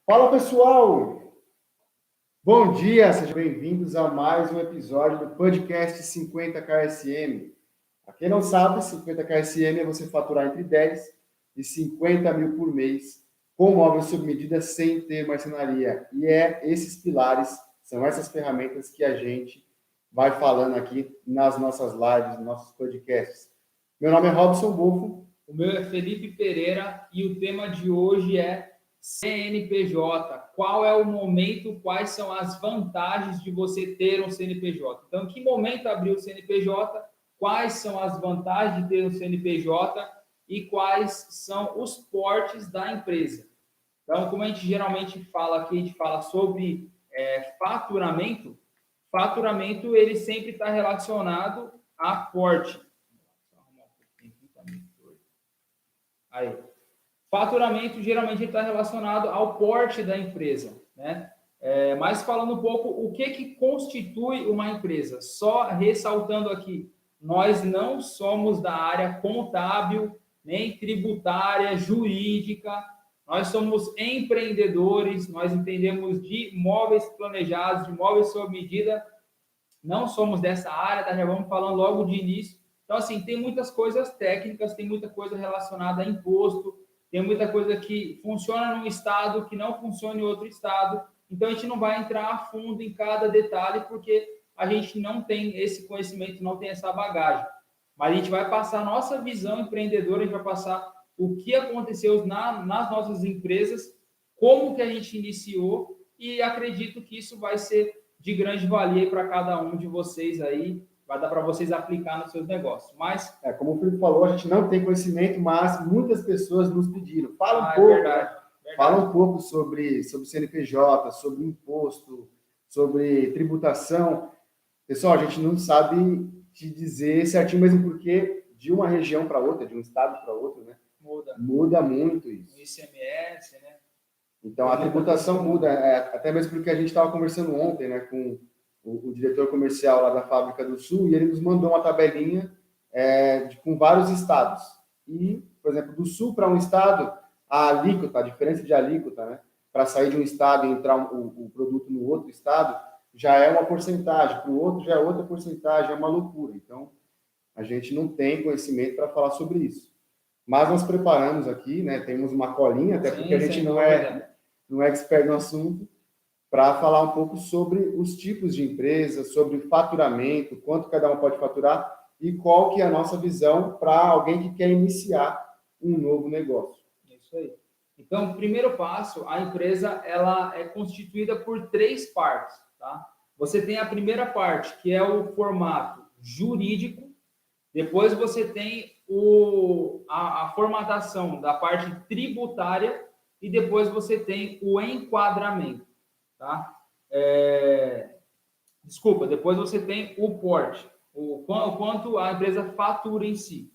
Fala pessoal, bom dia, sejam bem-vindos a mais um episódio do podcast 50KSM. Para quem não sabe, 50KSM é você faturar entre 10 e 50 mil por mês com móveis sob medida sem ter marcenaria. E esses pilares, são essas ferramentas que a gente vai falando aqui nas nossas lives, nos nossos podcasts. Meu nome é Robson Bufo. O meu é Felipe Pereira e o tema de hoje é CNPJ. Qual é o momento, quais são as vantagens de você ter um CNPJ? Então, em que momento abrir o CNPJ? Quais são as vantagens de ter um CNPJ e quais são os portes da empresa? Então, como a gente geralmente fala aqui, a gente fala sobre faturamento. Faturamento, ele sempre está relacionado a porte. Aí. Faturamento geralmente está relacionado ao porte da empresa, né? Mas falando um pouco o que constitui uma empresa, só ressaltando aqui, nós não somos da área contábil, nem tributária, jurídica, nós somos empreendedores, nós entendemos de móveis planejados, de móveis sob medida, não somos dessa área, tá? Já vamos falando logo de início. Então, assim, tem muitas coisas técnicas, tem muita coisa relacionada a imposto, tem muita coisa que funciona num estado que não funciona em outro estado. Então, a gente não vai entrar a fundo em cada detalhe, porque a gente não tem esse conhecimento, não tem essa bagagem. Mas a gente vai passar a nossa visão empreendedora, a gente vai passar o que aconteceu nas nossas empresas, como que a gente iniciou, e acredito que isso vai ser de grande valia para cada um de vocês aí, vai dar para vocês aplicar nos seus negócios. Mas, como o Felipe falou, a gente não tem conhecimento, mas muitas pessoas nos pediram. Fala um pouco, verdade. Fala um pouco sobre CNPJ, sobre imposto, sobre tributação. Pessoal, a gente não sabe te dizer certinho mesmo porque de uma região para outra, de um estado para outro, né? Muda muito isso. O ICMS, né? Então, a tributação muda, até mesmo porque a gente estava conversando ontem, né, com o diretor comercial lá da Fábrica do Sul, e ele nos mandou uma tabelinha com vários estados. E, por exemplo, do Sul para um estado, a alíquota, a diferença de alíquota, né, para sair de um estado e entrar o produto no outro estado, já é uma porcentagem, para o outro já é outra porcentagem, é uma loucura. Então, a gente não tem conhecimento para falar sobre isso. Mas nós preparamos aqui, né, temos uma colinha, até porque a gente não é expert no assunto, para falar um pouco sobre os tipos de empresas, sobre faturamento, quanto cada um pode faturar e qual que é a nossa visão para alguém que quer iniciar um novo negócio. Isso aí. Então, primeiro passo, a empresa ela é constituída por 3 partes, tá? Você tem a primeira parte, que é o formato jurídico, depois você tem a formatação da parte tributária e depois você tem o enquadramento, tá? Depois você tem o porte, o quanto a empresa fatura em si.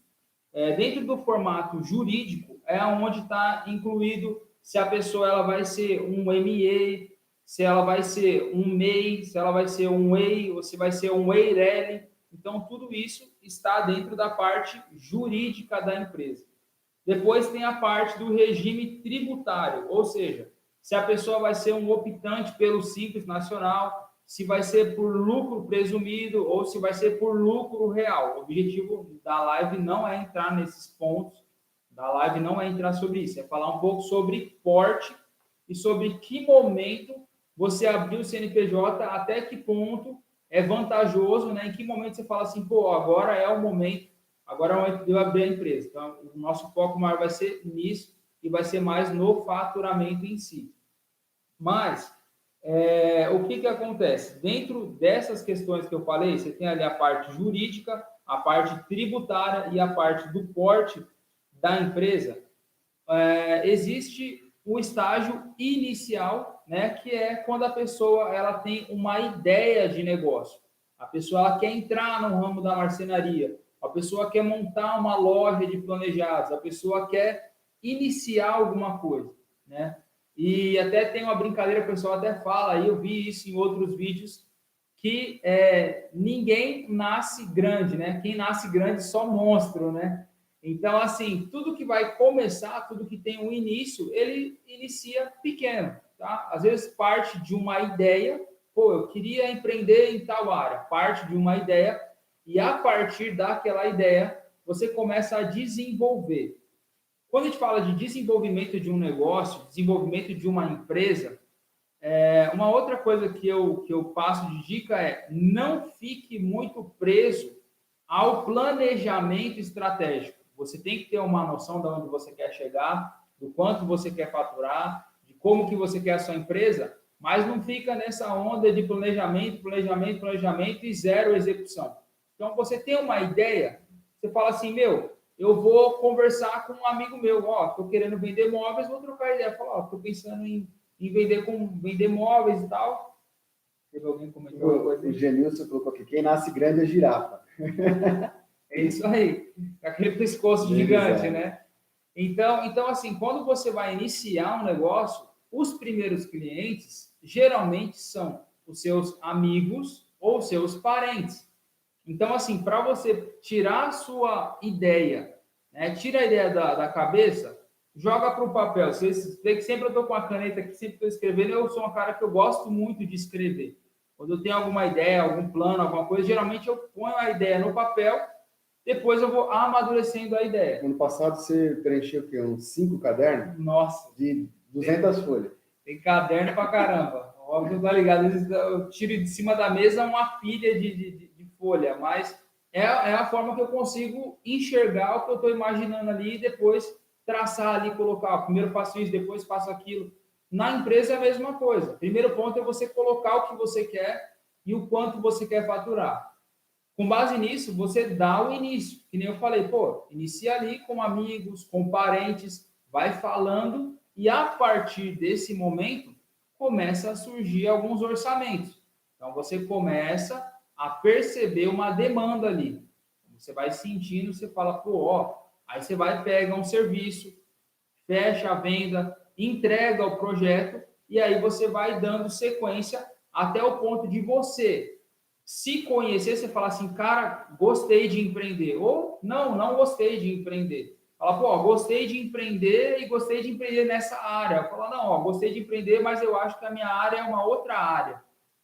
Dentro do formato jurídico é onde está incluído se a pessoa ela vai ser um ME, se ela vai ser um MEI, se ela vai ser um EI ou se vai ser um EIRELI. Então, tudo isso está dentro da parte jurídica da empresa. Depois tem a parte do regime tributário, ou seja, se a pessoa vai ser um optante pelo Simples Nacional, se vai ser por lucro presumido ou se vai ser por lucro real. O objetivo da live não é entrar nesses pontos, da live não é entrar sobre isso, é falar um pouco sobre porte e sobre que momento você abriu o CNPJ, até que ponto é vantajoso, né? Em que momento você fala assim, pô, agora é o momento de eu abrir a empresa. Então, o nosso foco maior vai ser nisso e vai ser mais no faturamento em si. Mas, o que acontece? Dentro dessas questões que eu falei, você tem ali a parte jurídica, a parte tributária e a parte do porte da empresa. Existe o estágio inicial, né, que é quando a pessoa ela tem uma ideia de negócio. A pessoa ela quer entrar no ramo da marcenaria, a pessoa quer montar uma loja de planejados, a pessoa quer iniciar alguma coisa, né? E até tem uma brincadeira, o pessoal até fala, aí eu vi isso em outros vídeos, que ninguém nasce grande, né? Quem nasce grande só monstro, né? Então, assim, tudo que vai começar, tudo que tem um início, ele inicia pequeno. tá? Às vezes parte de uma ideia, pô, eu queria empreender em tal área, parte de uma ideia, e a partir daquela ideia, você começa a desenvolver. Quando a gente fala de desenvolvimento de um negócio, desenvolvimento de uma empresa, uma outra coisa que eu passo de dica é não fique muito preso ao planejamento estratégico. Você tem que ter uma noção de onde você quer chegar, do quanto você quer faturar, de como que você quer a sua empresa, mas não fica nessa onda de planejamento e zero execução. Então, você tem uma ideia, você fala assim, eu vou conversar com um amigo meu, estou querendo vender móveis, vou trocar ideia, falar, estou pensando em vender móveis e tal. Teve alguém comentou alguma coisa? O Genilson colocou aqui, quem nasce grande é girafa. É isso aí, aquele pescoço gigante, né? Então, assim, quando você vai iniciar um negócio, os primeiros clientes geralmente são os seus amigos ou seus parentes. Então, assim, para você tirar a sua ideia, né, tira a ideia da cabeça, joga para o papel. Você vê que sempre eu estou com a caneta aqui, sempre estou escrevendo, eu sou um cara que eu gosto muito de escrever. Quando eu tenho alguma ideia, algum plano, alguma coisa, geralmente eu ponho a ideia no papel, depois eu vou amadurecendo a ideia. Ano passado você preencheu o quê? Uns 5 cadernos? Nossa! De 200 folhas. Tem caderno pra caramba. Óbvio, tá ligado? Às vezes eu tiro de cima da mesa uma pilha de folha, mas é a forma que eu consigo enxergar o que eu estou imaginando ali e depois traçar ali, colocar, primeiro faço isso, depois faço aquilo. Na empresa é a mesma coisa. Primeiro ponto é você colocar o que você quer e o quanto você quer faturar. Com base nisso, você dá o início. Que nem eu falei, inicia ali com amigos, com parentes, vai falando e a partir desse momento começa a surgir alguns orçamentos. Então, você começa a perceber uma demanda ali. Você vai sentindo, você fala, aí você vai pegar um serviço, fecha a venda, entrega o projeto e aí você vai dando sequência até o ponto de você se conhecer, você fala assim, cara, gostei de empreender. Ou, não gostei de empreender. Fala, gostei de empreender e gostei de empreender nessa área. Fala, não, gostei de empreender, mas eu acho que a minha área é uma outra área.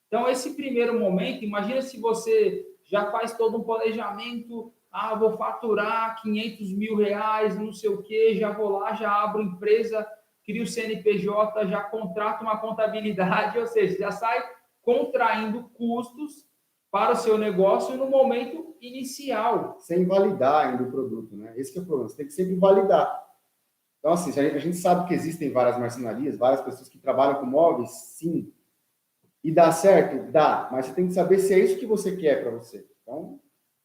Então, esse primeiro momento, imagina se você já faz todo um planejamento, vou faturar 500 mil reais, não sei o quê, já vou lá, já abro empresa, crio o CNPJ, já contrato uma contabilidade, ou seja, já sai contraindo custos para o seu negócio no momento inicial. Sem validar ainda o produto, né? Esse que é o problema, você tem que sempre validar. Então, assim, a gente sabe que existem várias marcenarias, várias pessoas que trabalham com móveis, sim. E dá certo? Dá, mas você tem que saber se é isso que você quer para você. Então,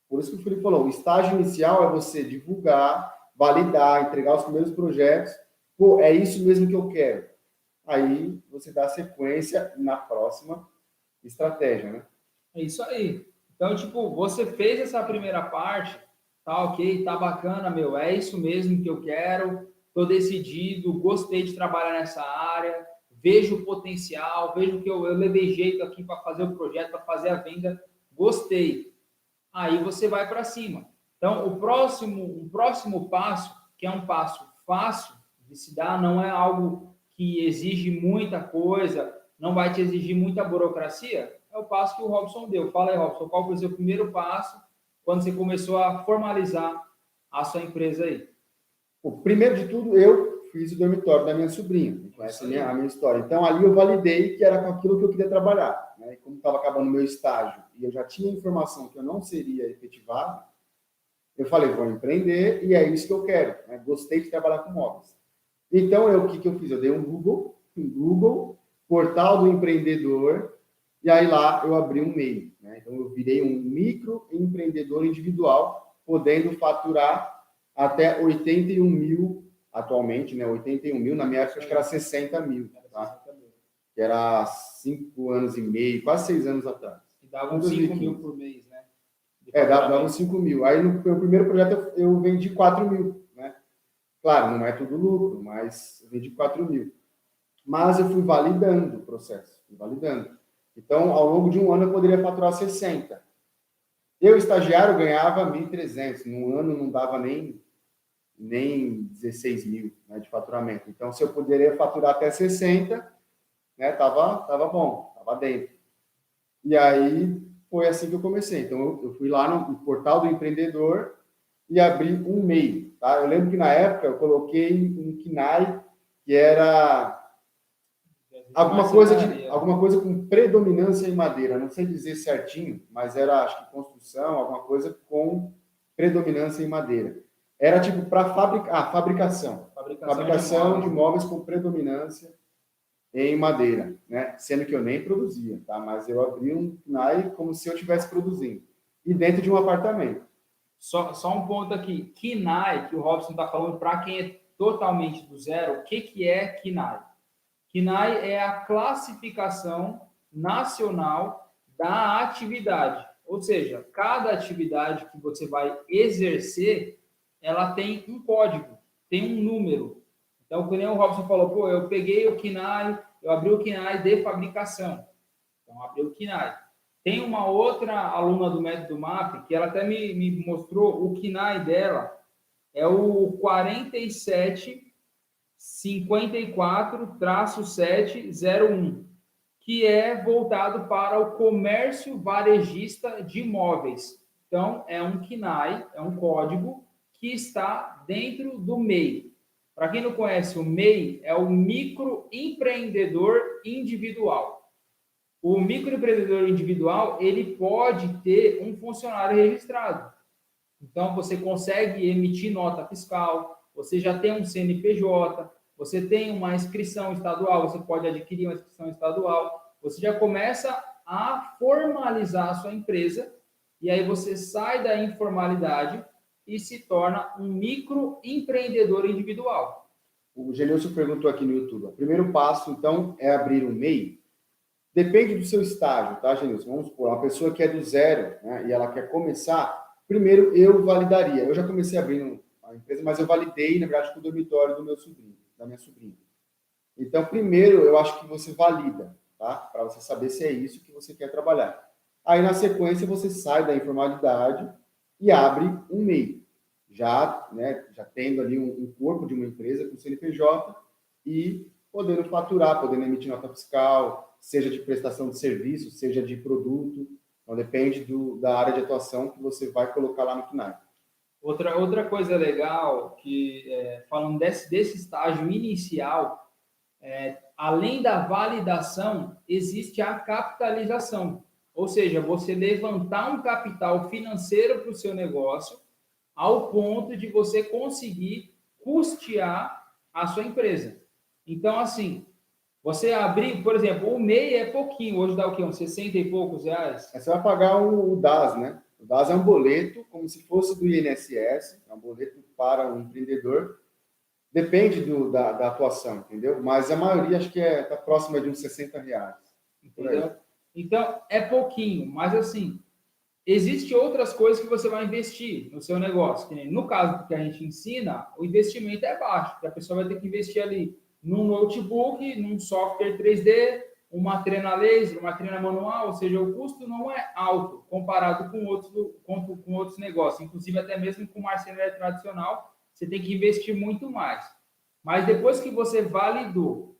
por isso que o Felipe falou, o estágio inicial é você divulgar, validar, entregar os primeiros projetos. É isso mesmo que eu quero. Aí, você dá sequência na próxima estratégia, né? É isso aí. Então, você fez essa primeira parte, tá ok, tá bacana, é isso mesmo que eu quero, tô decidido, gostei de trabalhar nessa área, vejo o potencial, vejo que eu levei jeito aqui para fazer o projeto, para fazer a venda, gostei. Aí você vai para cima. Então, o próximo passo, que é um passo fácil de se dar, não é algo que exige muita coisa, não vai te exigir muita burocracia, é o passo que o Robson deu. Fala aí, Robson, qual foi o seu primeiro passo quando você começou a formalizar a sua empresa aí? Primeiro de tudo, eu fiz o dormitório da minha sobrinha, conhece a minha história. Então, ali eu validei que era com aquilo que eu queria trabalhar. Né? E como estava acabando o meu estágio e eu já tinha informação que eu não seria efetivado, eu falei, vou empreender e é isso que eu quero. Né? Gostei de trabalhar com móveis. Então, o que eu fiz? Eu dei um Google, portal do empreendedor, e aí lá eu abri um MEI. Né? Então, eu virei um microempreendedor individual, podendo faturar até 81 mil atualmente, né? 81 mil, na minha época acho que era 60 mil, tá? Que era 5 anos e meio, quase 6 anos atrás. E dava uns 5 mil por mês, né? Dava uns 5 mil. Aí no meu primeiro projeto eu vendi 4 mil, né? Claro, não é tudo lucro, mas eu vendi 4 mil. Mas eu fui validando o processo, Então, ao longo de um ano eu poderia faturar 60. Eu, estagiário, ganhava 1.300. No ano não dava nem 16 mil, né, de faturamento. Então, se eu poderia faturar até 60, né? Tava bom, tava dentro. E aí foi assim que eu comecei. Então eu fui lá no portal do empreendedor e abri um MEI, tá? Eu lembro que na época eu coloquei um KNAI que era alguma coisa com predominância em madeira. Não sei dizer certinho, mas era acho que construção, alguma coisa com predominância em madeira. Era tipo para fabricação de móveis com predominância em madeira, né? Sendo que eu nem produzia, tá? Mas eu abri um KNAI como se eu estivesse produzindo. E dentro de um apartamento. Só um ponto aqui. KNAI, que o Robson está falando, para quem é totalmente do zero, o que é KNAI? KNAI é a classificação nacional da atividade. Ou seja, cada atividade que você vai exercer, ela tem um código, tem um número. Então, como o Robson falou, pô, eu peguei o KNAI, eu abri o KNAI de fabricação. Então, abri o KNAI. Tem uma outra aluna do Método MAP, que ela até me mostrou o KNAI dela, é o 4754-701, que é voltado para o comércio varejista de imóveis. Então, é um KNAI, é um código que está dentro do MEI. Para quem não conhece, o MEI é o microempreendedor individual. O microempreendedor individual, ele pode ter um funcionário registrado. Então, você consegue emitir nota fiscal, você já tem um CNPJ, você tem uma inscrição estadual, você pode adquirir uma inscrição estadual, você já começa a formalizar a sua empresa, e aí você sai da informalidade e se torna um microempreendedor individual. O Genilson perguntou aqui no YouTube. O primeiro passo, então, é abrir um MEI. Depende do seu estágio, tá, Genilson? Vamos supor, uma pessoa que é do zero, né, e ela quer começar, primeiro eu validaria. Eu já comecei abrindo a empresa, mas eu validei, na verdade, com o dormitório do meu sobrinho, da minha sobrinha. Então, primeiro, eu acho que você valida, tá? Para você saber se é isso que você quer trabalhar. Aí, na sequência, você sai da informalidade e abre um MEI. Já, né, já tendo ali um corpo de uma empresa com CNPJ e podendo faturar, podendo emitir nota fiscal, seja de prestação de serviço, seja de produto. Então, depende da área de atuação que você vai colocar lá no KNAI. Outra coisa legal, que falando desse estágio inicial, além da validação, existe a capitalização. Ou seja, você levantar um capital financeiro para o seu negócio ao ponto de você conseguir custear a sua empresa. Então, assim, você abrir, por exemplo, o MEI é pouquinho, hoje dá o quê? Uns 60 e poucos reais? Você vai pagar o DAS, né? O DAS é um boleto, como se fosse do INSS, é um boleto para o empreendedor. Depende da atuação, entendeu? Mas a maioria acho que está próxima de uns 60 reais. Entendeu? Então, é pouquinho, mas assim, existem outras coisas que você vai investir no seu negócio. No caso que a gente ensina, o investimento é baixo, porque a pessoa vai ter que investir ali num notebook, num software 3D, uma trena laser, uma trena manual, ou seja, o custo não é alto comparado com outros negócios, inclusive até mesmo com marcenaria tradicional, você tem que investir muito mais. Mas depois que você validou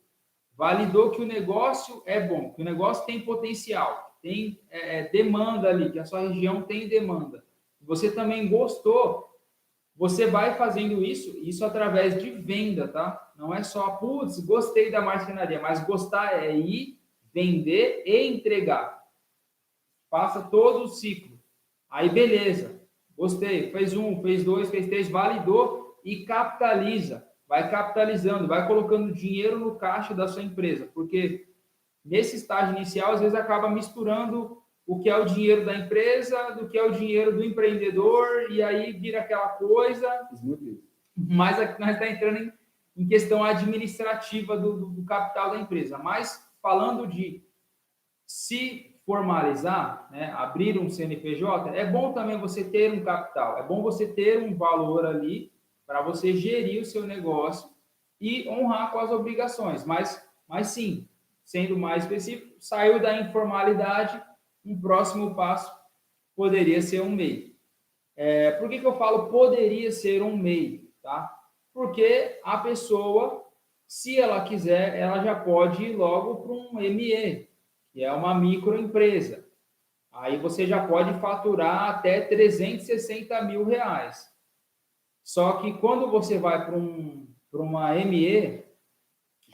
que o negócio é bom, que o negócio tem potencial, tem demanda ali, que a sua região tem demanda, você também gostou, você vai fazendo isso através de venda, tá? Não é só, putz, gostei da marcenaria, mas gostar é ir, vender e entregar. Passa todo o ciclo. Aí, beleza, gostei, fez um, fez dois, fez três, validou e capitaliza. Vai capitalizando, vai colocando dinheiro no caixa da sua empresa, porque nesse estágio inicial, às vezes acaba misturando o que é o dinheiro da empresa, do que é o dinheiro do empreendedor, e aí vira aquela coisa. Mas aqui nós estamos entrando em questão administrativa do capital da empresa. Mas falando de se formalizar, né, abrir um CNPJ, é bom também você ter um capital, é bom você ter um valor ali para você gerir o seu negócio e honrar com as obrigações. Mas sim, sendo mais específico, saiu da informalidade, um próximo passo poderia ser um MEI. Por que eu falo poderia ser um MEI? Tá? Porque a pessoa Se ela quiser, ela já pode ir logo para um ME, que é uma microempresa. Aí você já pode faturar até 360 mil reais. Só que quando você vai para uma ME,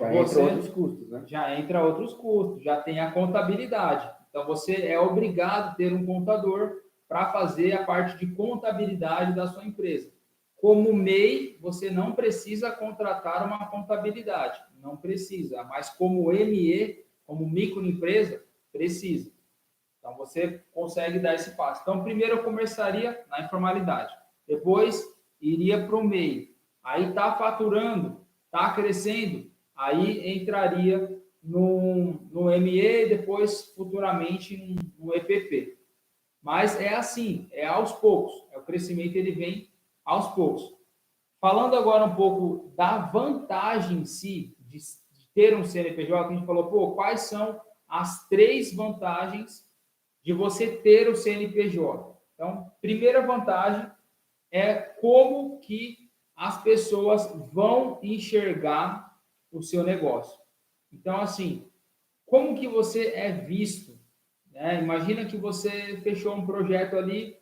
Já entra outros custos, né? Já entra outros custos, já tem a contabilidade. Então, você é obrigado a ter um contador para fazer a parte de contabilidade da sua empresa. Como MEI, você não precisa contratar uma contabilidade, não precisa, mas como ME, como microempresa, precisa. Então, você consegue dar esse passo. Então, primeiro eu começaria na informalidade, depois iria para o MEI. Aí está faturando, está crescendo, aí entraria no ME, depois futuramente no EPP. Mas é assim, é aos poucos, o crescimento ele vem aos poucos. Falando agora um pouco da vantagem em si de ter um CNPJ, a gente falou, pô, quais são as 3 vantagens de você ter o CNPJ? Então, primeira vantagem é como que as pessoas vão enxergar o seu negócio. Então, assim, como que você é visto? Né? Imagina que você fechou um projeto ali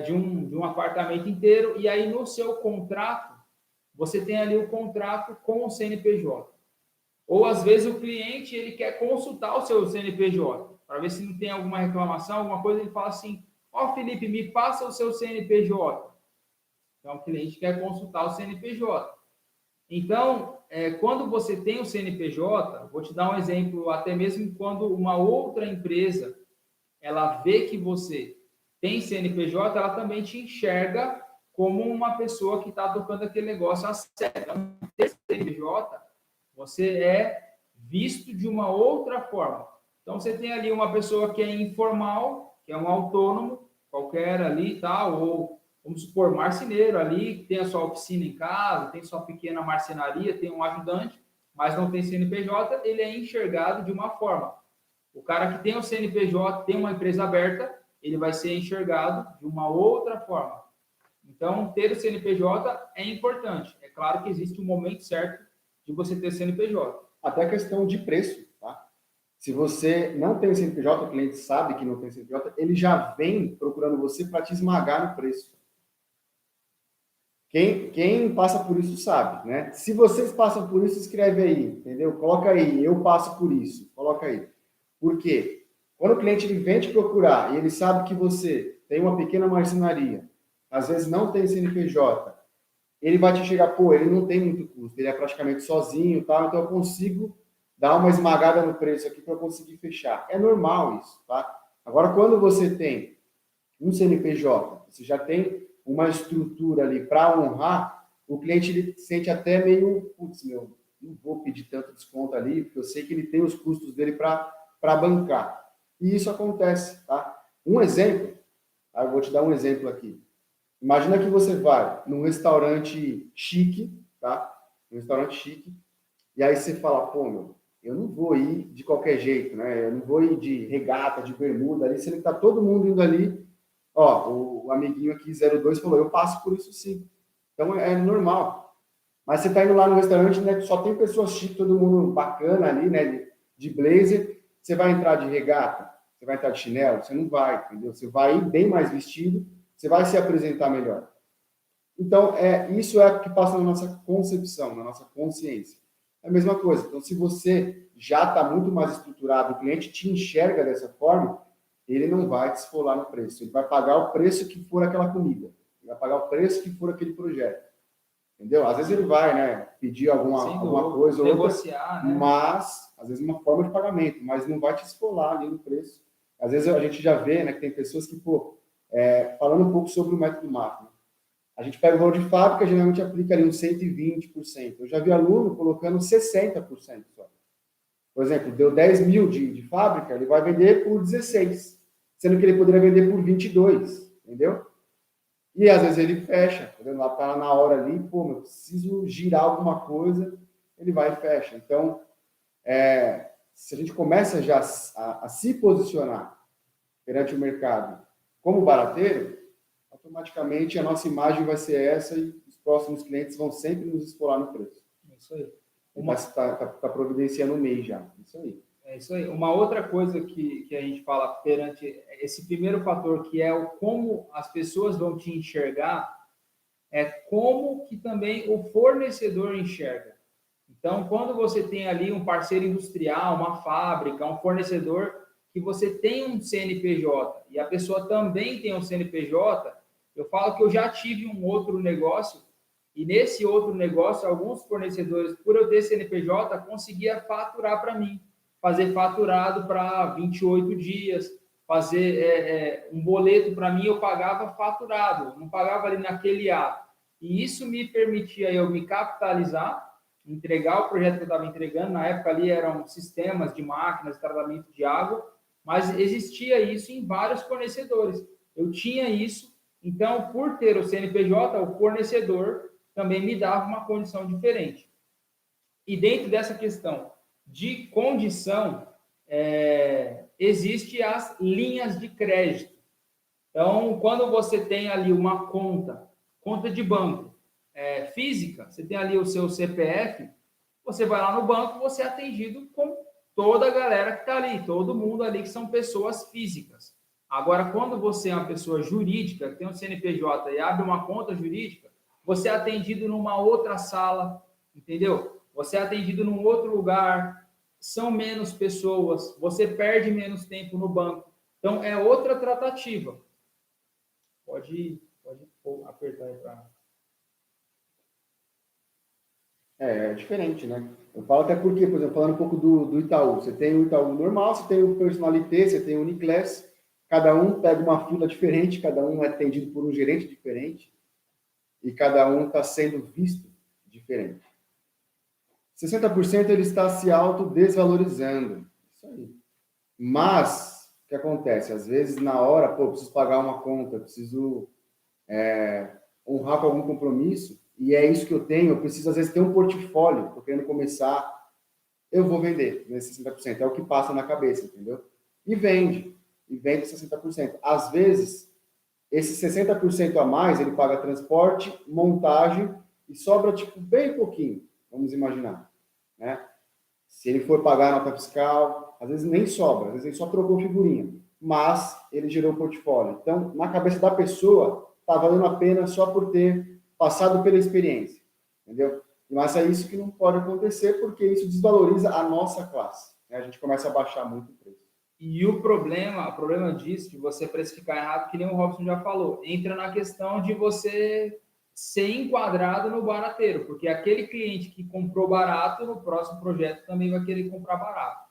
de um apartamento inteiro e aí no seu contrato, você tem ali o contrato com o CNPJ. Ou às vezes o cliente ele quer consultar o seu CNPJ para ver se não tem alguma reclamação, alguma coisa, ele fala assim, ó Felipe, me passa o seu CNPJ. Então o cliente quer consultar o CNPJ. Então, quando você tem o CNPJ, vou te dar um exemplo, até mesmo quando uma outra empresa, ela vê que você tem CNPJ, ela também te enxerga como uma pessoa que está tocando aquele negócio a sério. Então, ter CNPJ, você é visto de uma outra forma. Então, você tem ali uma pessoa que é informal, que é um autônomo, qualquer ali, tá? Ou, vamos supor, marceneiro ali, que tem a sua oficina em casa, tem sua pequena marcenaria, tem um ajudante, mas não tem CNPJ, ele é enxergado de uma forma. O cara que tem o CNPJ, tem uma empresa aberta, ele vai ser enxergado de uma outra forma. Então, ter o CNPJ é importante. É claro que existe um momento certo de você ter CNPJ. Até a questão de preço, tá? Se você não tem CNPJ, o cliente sabe que não tem CNPJ, ele já vem procurando você para te esmagar no preço. Quem passa por isso sabe, né? Se vocês passam por isso, escreve aí, entendeu? Coloca aí, eu passo por isso, coloca aí. Por quê? Quando o cliente ele vem te procurar e ele sabe que você tem uma pequena marcenaria, às vezes não tem CNPJ, ele vai te chegar, pô, ele não tem muito custo, ele é praticamente sozinho, tá? Então eu consigo dar uma esmagada no preço aqui para eu conseguir fechar. É normal isso, tá? Agora, quando você tem um CNPJ, você já tem uma estrutura ali para honrar, o cliente ele sente até meio, putz, meu, não vou pedir tanto desconto ali, porque eu sei que ele tem os custos dele para bancar. E isso acontece, tá? Um exemplo, tá? Eu vou te dar um exemplo aqui. Imagina que você vai num restaurante chique, tá? Um restaurante chique, e aí você fala, pô, meu, eu não vou ir de qualquer jeito, né? Eu não vou ir de regata, de bermuda ali, sendo que tá todo mundo indo ali. Ó, o amiguinho aqui 02 falou, eu passo por isso sim. Então é normal. Mas você tá indo lá no restaurante, né? Só tem pessoas chiques, todo mundo bacana ali, né? De blazer. Você vai entrar de regata? Você vai entrar de chinelo? Você não vai, entendeu? Você vai ir bem mais vestido, você vai se apresentar melhor. Então, isso é o que passa na nossa concepção, na nossa consciência. É a mesma coisa. Então, se você já está muito mais estruturado, o cliente te enxerga dessa forma, ele não vai te esfolar no preço. Ele vai pagar o preço que for aquela comida. Ele vai pagar o preço que for aquele projeto. Entendeu? Às vezes ele vai, né, pedir alguma coisa ou negociar, outra, né? mas, às vezes, uma forma de pagamento, mas não vai te esfolar ali no preço. Às vezes a gente já vê, né, que tem pessoas que, pô, falando um pouco sobre o método MAP, né? A gente pega o valor de fábrica, geralmente aplica ali uns 120%. Eu já vi aluno colocando 60% só. Por exemplo, deu 10 mil de fábrica, ele vai vender por 16, sendo que ele poderia vender por 22, entendeu? E às vezes ele fecha, lá tá na hora ali, pô, eu preciso girar alguma coisa, ele vai e fecha. Então, se a gente começa já a se posicionar perante o mercado como barateiro, automaticamente a nossa imagem vai ser essa e os próximos clientes vão sempre nos esfolar no preço. É isso aí. Está providenciando o MEI já. Isso aí. É isso aí. Uma outra coisa que a gente fala perante esse primeiro fator, que é o como as pessoas vão te enxergar, é como que também o fornecedor enxerga. Então, quando você tem ali um parceiro industrial, uma fábrica, um fornecedor, que você tem um CNPJ e a pessoa também tem um CNPJ, eu falo que eu já tive um outro negócio e nesse outro negócio, alguns fornecedores, por eu ter CNPJ, conseguia faturar para mim, fazer faturado para 28 dias, fazer um boleto para mim, eu pagava faturado, não pagava ali naquele ato. E isso me permitia eu me capitalizar, entregar o projeto que eu estava entregando. Na época ali eram sistemas de máquinas, tratamento de água, mas existia isso em vários fornecedores. Eu tinha isso, então, por ter o CNPJ, o fornecedor também me dava uma condição diferente. E dentro dessa questão de condição, existe as linhas de crédito. Então, quando você tem ali uma conta de banco física, você tem ali o seu CPF, você vai lá no banco, você é atendido com toda a galera que está ali, todo mundo ali que são pessoas físicas. Agora, quando você é uma pessoa jurídica, que tem um CNPJ e abre uma conta jurídica, você é atendido numa outra sala, entendeu? Você é atendido num outro lugar, são menos pessoas, você perde menos tempo no banco. Então, é outra tratativa. Pode apertar aí para... É diferente, né? Eu falo até porque, por exemplo, falando um pouco do Itaú. Você tem o Itaú normal, você tem o Personalité, você tem o Uniclass. Cada um pega uma fila diferente, cada um é atendido por um gerente diferente e cada um está sendo visto diferente. 60% ele está se autodesvalorizando. Isso aí. Mas, o que acontece? Às vezes, na hora, eu preciso pagar uma conta, preciso honrar com algum compromisso, e é isso que eu tenho. Eu preciso, às vezes, ter um portfólio. Estou querendo começar, eu vou vender nesses 60%. É o que passa na cabeça, entendeu? E vende 60%. Às vezes, esse 60% a mais, ele paga transporte, montagem, e sobra, tipo, bem pouquinho, vamos imaginar, né? Se ele for pagar a nota fiscal, às vezes nem sobra, às vezes ele só trocou figurinha, mas ele gerou portfólio. Então, na cabeça da pessoa, está valendo a pena só por ter passado pela experiência, entendeu? Mas é isso que não pode acontecer, porque isso desvaloriza a nossa classe, né? A gente começa a baixar muito o preço. E o problema disso, de você precificar errado, que nem o Robson já falou, entra na questão de você ser enquadrado no barateiro, porque aquele cliente que comprou barato, no próximo projeto também vai querer comprar barato.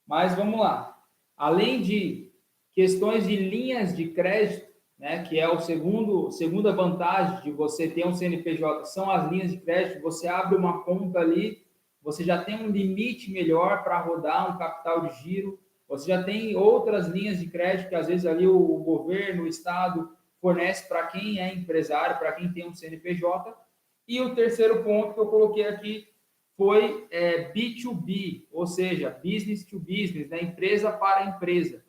Mas vamos lá. Além de questões de linhas de crédito, né, que é segunda vantagem de você ter um CNPJ, são as linhas de crédito. Você abre uma conta ali, você já tem um limite melhor para rodar um capital de giro. Você já tem outras linhas de crédito que às vezes ali o governo, o Estado fornece para quem é empresário, para quem tem um CNPJ. E o terceiro ponto que eu coloquei aqui foi B2B, ou seja, business to business, né? Empresa para empresa.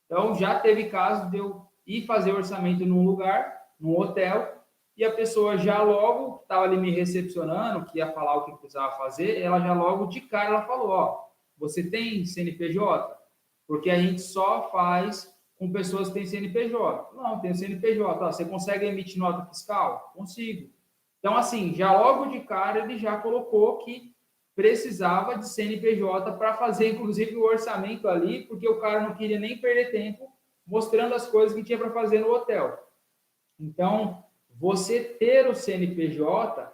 Então, já teve caso de eu ir fazer orçamento num lugar, num hotel, e a pessoa já logo, que estava ali me recepcionando, que ia falar o que precisava fazer, ela já logo de cara, ela falou, ó, você tem CNPJ? Porque a gente só faz com pessoas que têm CNPJ. Não, tem CNPJ. Você consegue emitir nota fiscal? Consigo. Então, assim, já logo de cara ele já colocou que precisava de CNPJ para fazer, inclusive, o orçamento ali, porque o cara não queria nem perder tempo mostrando as coisas que tinha para fazer no hotel. Então, você ter o CNPJ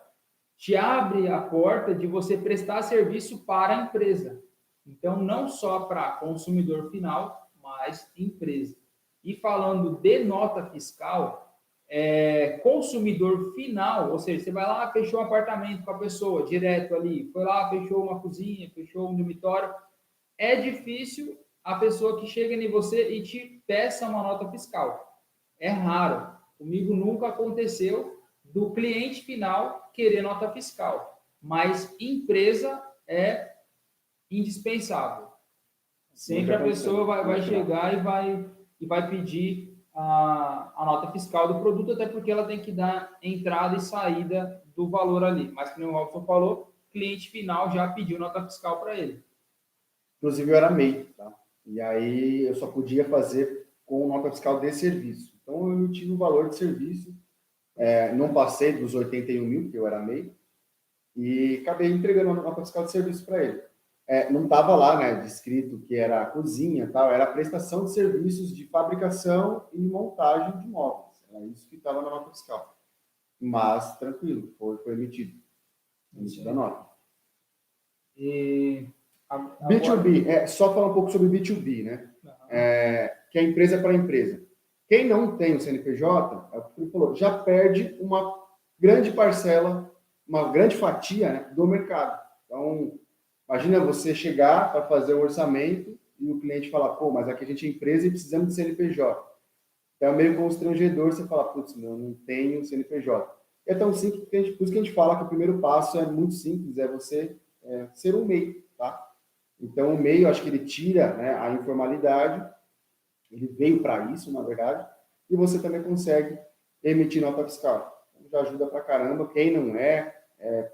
te abre a porta de você prestar serviço para a empresa. Então, não só para consumidor final, mas empresa. E falando de nota fiscal, consumidor final, ou seja, você vai lá, fechou um apartamento com a pessoa, direto ali, foi lá, fechou uma cozinha, fechou um dormitório, é difícil a pessoa que chega em você e te peça uma nota fiscal. É raro. Comigo nunca aconteceu do cliente final querer nota fiscal, mas empresa é indispensável. Sempre a pessoa vai chegar e vai pedir a nota fiscal do produto, até porque ela tem que dar entrada e saída do valor ali. Mas, como o Robson falou, cliente final já pediu nota fiscal para ele. Inclusive, eu era MEI, tá? E aí eu só podia fazer com nota fiscal de serviço. Então, eu emiti o valor de serviço, não passei dos 81 mil, porque eu era MEI, e acabei entregando a nota fiscal de serviço para ele. Não estava lá, né, descrito que era cozinha, tal, era prestação de serviços de fabricação e montagem de móveis. Era isso que estava na nota fiscal. Mas, tranquilo, foi emitido. Emitido a nota. E agora... B2B, só falar um pouco sobre B2B, né? Que é empresa para empresa. Quem não tem o CNPJ, é o que ele falou, já perde uma grande parcela, uma grande fatia, né, do mercado. Então, imagina você chegar para fazer o orçamento e o cliente falar, pô, mas aqui a gente é empresa e precisamos de CNPJ. Então, é meio constrangedor você falar, putz, não tenho CNPJ. É tão simples, por isso que a gente fala que o primeiro passo é muito simples, é você ser um MEI, tá? Então, o MEI, eu acho que ele tira, né, a informalidade, ele veio para isso, na verdade, e você também consegue emitir nota fiscal. Então, já ajuda pra caramba. Quem não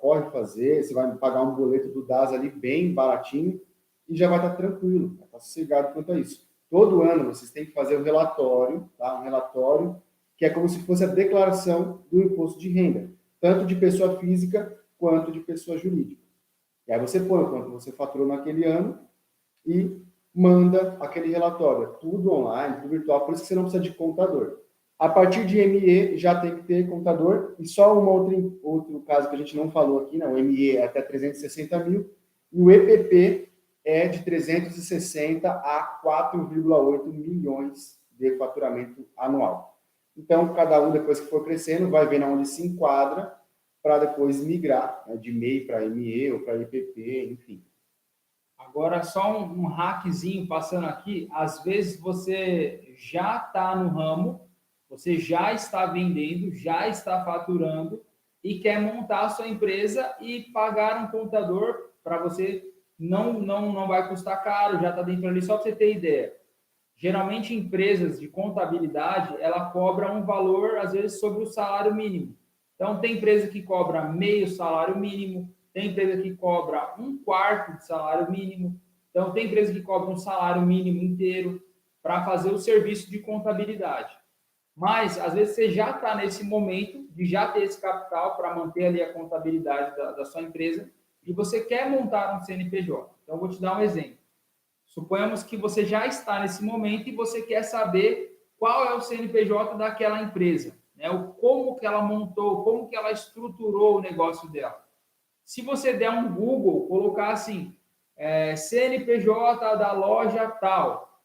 pode fazer, você vai pagar um boleto do DAS ali bem baratinho e já vai estar tranquilo, vai estar sossegado quanto a isso. Todo ano vocês têm que fazer um relatório, tá? Um relatório que é como se fosse a declaração do imposto de renda, tanto de pessoa física quanto de pessoa jurídica. E aí você põe o quanto você faturou naquele ano e manda aquele relatório. Tudo online, tudo virtual, por isso que você não precisa de contador. A partir de ME já tem que ter contador, e só outro caso que a gente não falou aqui, né? O ME é até 360 mil, e o EPP é de 360 a 4,8 milhões de faturamento anual. Então, cada um, depois que for crescendo, vai vendo onde se enquadra, para depois migrar, né, de MEI para ME ou para EPP, enfim. Agora, só um hackzinho passando aqui. Às vezes você já está no ramo, você já está vendendo, já está faturando e quer montar a sua empresa e pagar um contador para você. Não vai custar caro, já está dentro ali, só para você ter ideia. Geralmente, empresas de contabilidade, ela cobra um valor, às vezes, sobre o salário mínimo. Então, tem empresa que cobra meio salário mínimo, tem empresa que cobra um quarto de salário mínimo, então tem empresa que cobra um salário mínimo inteiro para fazer o serviço de contabilidade. Mas, às vezes, você já está nesse momento de já ter esse capital para manter ali a contabilidade da sua empresa e você quer montar um CNPJ. Então, eu vou te dar um exemplo. Suponhamos que você já está nesse momento e você quer saber qual é o CNPJ daquela empresa, né? Como que ela montou, como que ela estruturou o negócio dela. Se você der um Google, colocar assim, CNPJ da loja tal,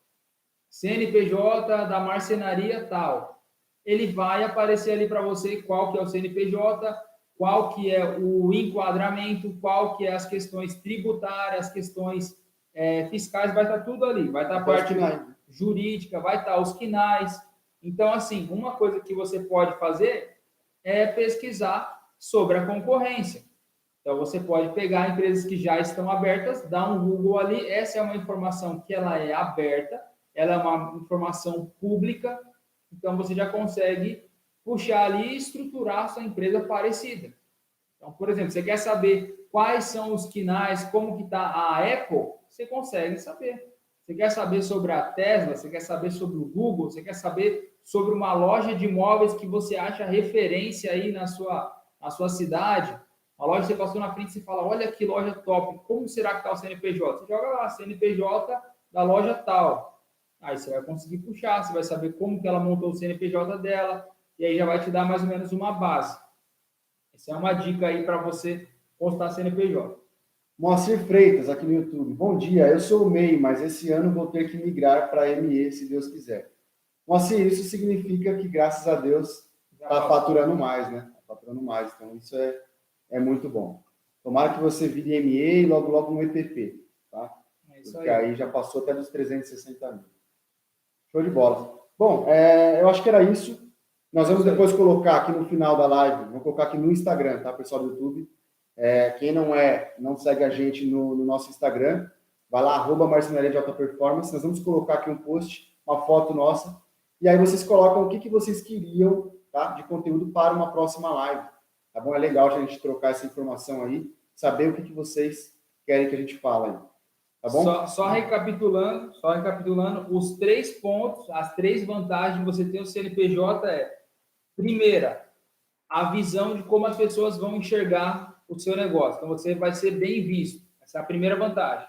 CNPJ da marcenaria tal, ele vai aparecer ali para você qual que é o CNPJ, qual que é o enquadramento, qual que é as questões tributárias, as questões fiscais, vai estar tudo ali, vai estar a parte jurídica, vai estar os quinais. Então, assim, uma coisa que você pode fazer é pesquisar sobre a concorrência. Então, você pode pegar empresas que já estão abertas, dar um Google ali, essa é uma informação que ela é aberta, ela é uma informação pública, então você já consegue puxar ali e estruturar a sua empresa parecida. Então, por exemplo, você quer saber quais são os quinais, como que está a Apple, você consegue saber. Você quer saber sobre a Tesla, você quer saber sobre o Google, você quer saber sobre uma loja de imóveis que você acha referência aí na sua cidade, uma loja que você passou na frente e você fala, olha que loja top, como será que está o CNPJ? Você joga lá, CNPJ da loja tal. Aí você vai conseguir puxar, você vai saber como que ela montou o CNPJ dela, e aí já vai te dar mais ou menos uma base. Essa é uma dica aí para você postar CNPJ. Moacir Freitas, aqui no YouTube. Bom dia, eu sou o MEI, mas esse ano vou ter que migrar para ME, se Deus quiser. Moacir, isso significa que, graças a Deus, está faturando mais, né? Está faturando mais, então isso é muito bom. Tomara que você vire ME e logo, logo um EPP, tá? Porque aí já passou até dos 360 mil. Show de bola. Bom, eu acho que era isso. Nós vamos depois colocar aqui no final da live, vou colocar aqui no Instagram, tá, pessoal do YouTube? Quem não segue a gente no nosso Instagram, vai lá, @marcenaria de alta performance. Nós vamos colocar aqui um post, uma foto nossa, e aí vocês colocam o que vocês queriam, tá, de conteúdo para uma próxima live. Tá bom? É legal a gente trocar essa informação aí. saber o que vocês querem que a gente fale aí. Tá bom? Só recapitulando, os 3 pontos, as 3 vantagens de você ter o CNPJ é: primeira, a visão de como as pessoas vão enxergar o seu negócio. Então, você vai ser bem visto. Essa é a primeira vantagem.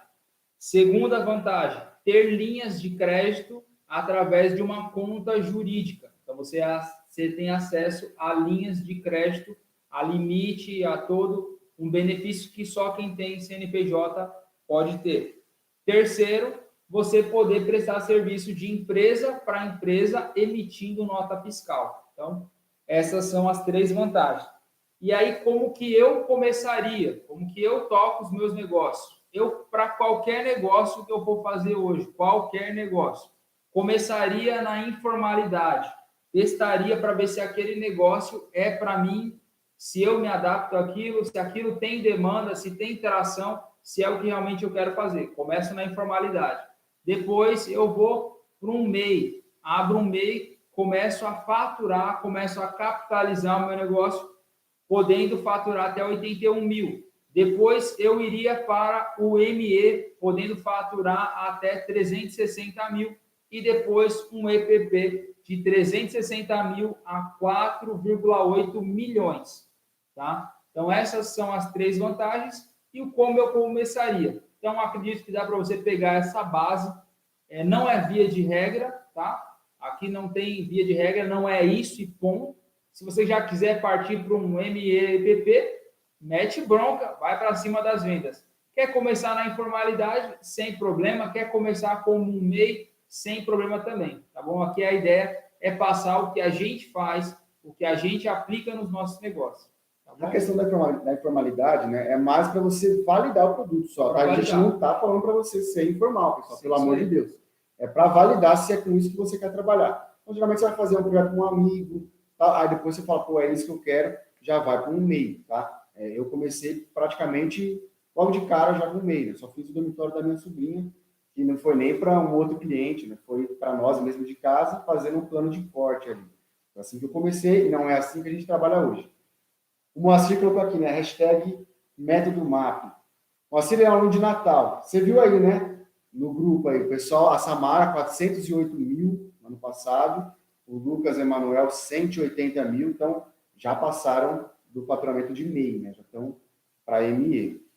Segunda vantagem, ter linhas de crédito através de uma conta jurídica. Então, você tem acesso a linhas de crédito, a limite, a todo um benefício que só quem tem CNPJ pode ter. Terceiro, você poder prestar serviço de empresa para empresa emitindo nota fiscal. Então, essas são as 3 vantagens. E aí, como que eu começaria? Como que eu toco os meus negócios? Para qualquer negócio que eu for fazer hoje, qualquer negócio, começaria na informalidade. Testaria para ver se aquele negócio é para mim, se eu me adapto àquilo, se aquilo tem demanda, se tem tração, se é o que realmente eu quero fazer. Começo na informalidade. Depois eu vou para um MEI. Abro um MEI, começo a faturar, começo a capitalizar o meu negócio, podendo faturar até 81 mil. Depois eu iria para o ME, podendo faturar até 360 mil. E depois um EPP de 360 mil a 4,8 milhões. Tá? Então, essas são as 3 vantagens e o como eu começaria. Então, acredito que dá para você pegar essa base. Não é via de regra, tá? Aqui não tem via de regra, não é isso e ponto. Se você já quiser partir para um MEPP, mete bronca, vai para cima das vendas. Quer começar na informalidade? Sem problema. Quer começar como um MEI? Sem problema também, tá bom? Aqui a ideia é passar o que a gente faz, o que a gente aplica nos nossos negócios. A questão da informalidade, né, é mais para você validar o produto só. Tá? A gente não está falando para você ser informal, pessoal, pelo amor de Deus. É para validar se é com isso que você quer trabalhar. Então, geralmente você vai fazer um projeto com um amigo, tá? Aí depois você fala, pô, é isso que eu quero, já vai para um MEI, tá? Eu comecei praticamente logo de cara já com um MEI, né? Só fiz o dormitório da minha sobrinha, que não foi nem para um outro cliente, né? Foi para nós mesmo de casa, fazendo um plano de corte ali. Foi assim que eu comecei, e não é assim que a gente trabalha hoje. O Moacir colocou aqui, né? Hashtag método MAP. O Moacir é aluno de Natal. Você viu aí, né? No grupo aí, o pessoal, a Samara, 408 mil no ano passado. O Lucas Emanuel, 180 mil. Então, já passaram do faturamento de MEI, né? Já estão para ME.